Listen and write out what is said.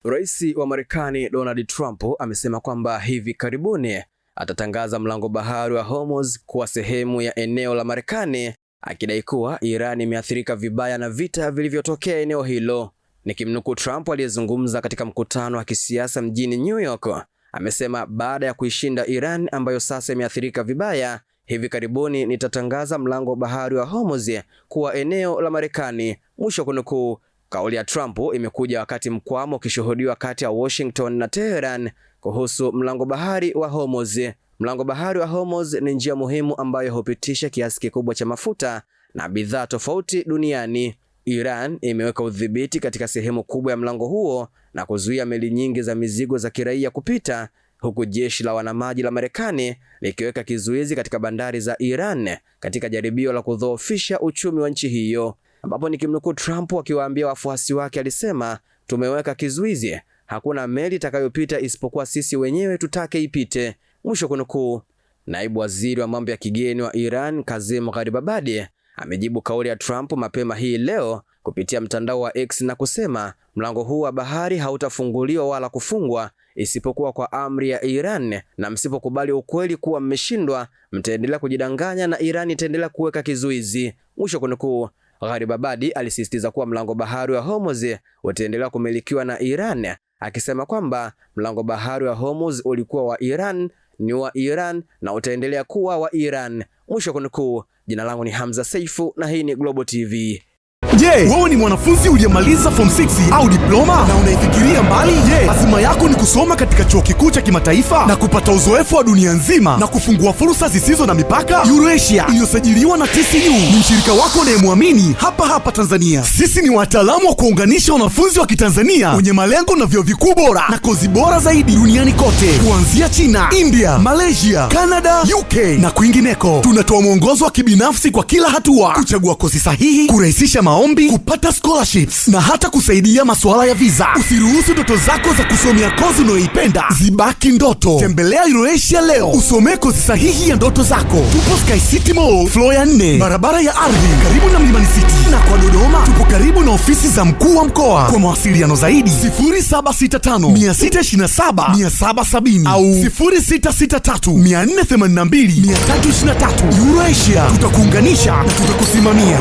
Rais wa Marekani Donald Trump amesema kwamba hivi karibuni atatangaza mlango bahari wa Hormuz kuwa sehemu ya eneo la Marekani, akidai kuwa Iran imeathirika vibaya na vita vilivyotokea eneo hilo. Nikimnukuu Trump aliyezungumza katika mkutano wa kisiasa mjini New York, amesema baada ya kuishinda Iran ambayo sasa imeathirika vibaya, hivi karibuni nitatangaza mlango bahari wa Hormuz kuwa eneo la Marekani, mwisho kunukuu. Kauli ya Trump imekuja wakati mkwamo ukishuhudiwa kati ya Washington na Tehran kuhusu mlango bahari wa Hormuz. Mlango bahari wa Hormuz ni njia muhimu ambayo hupitisha kiasi kikubwa cha mafuta na bidhaa tofauti duniani. Iran imeweka udhibiti katika sehemu kubwa ya mlango huo na kuzuia meli nyingi za mizigo za kiraia kupita, huku jeshi la wanamaji la Marekani likiweka kizuizi katika bandari za Iran katika jaribio la kudhoofisha uchumi wa nchi hiyo. Ambapo nikimnukuu Trump akiwaambia wafuasi wake alisema, tumeweka kizuizi, hakuna meli itakayopita isipokuwa sisi wenyewe tutake ipite, mwisho kunukuu. Naibu waziri wa mambo ya kigeni wa Iran Kazem Gharibabadi amejibu kauli ya Trump mapema hii leo kupitia mtandao wa X na kusema mlango huu wa bahari hautafunguliwa wala kufungwa isipokuwa kwa amri ya Iran, na msipokubali ukweli kuwa mmeshindwa, mtaendelea kujidanganya na Iran itaendelea kuweka kizuizi, mwisho kunukuu. Gharibabadi alisisitiza kuwa mlango bahari wa Hormuz utaendelea kumilikiwa na Iran, akisema kwamba mlango bahari wa Hormuz ulikuwa wa Iran, ni wa Iran na utaendelea kuwa wa Iran, mwisho kunukuu. Jina langu ni Hamza Saifu na hii ni Global TV. Je, wewe ni mwanafunzi uliyemaliza form 6 au diploma na unaifikiria mbali? Je, azima yako ni kusoma katika chuo kikuu cha kimataifa na kupata uzoefu wa dunia nzima na kufungua fursa zisizo na mipaka? Eurasia iliyosajiliwa na TCU ni mshirika wako unayemwamini hapa Tanzania. Sisi ni wataalamu wa kuunganisha wanafunzi wa Kitanzania wenye malengo na vyuo vikuu bora na kozi bora zaidi duniani kote, kuanzia China, India, Malaysia, Canada, UK na kwingineko. Tunatoa mwongozo wa kibinafsi kwa kila hatua, kuchagua kozi sahihi, kurahisisha maombi, kupata scholarships na hata kusaidia masuala ya visa. Usiruhusu ndoto zako za kusomea kozi unayoipenda zibaki ndoto. Tembelea Eurasia leo, usomee kozi sahihi ya ndoto zako. Tupo Sky City Mall, floor ya 4, barabara ya ardhi, karibu na Mlimani City. Na kwa Dodoma, tupo karibu na ofisi za mkuu wa mkoa. Kwa mawasiliano zaidi 0765 627 770 au 0663 482 323. Eurasia, tutakuunganisha na tutakusimamia.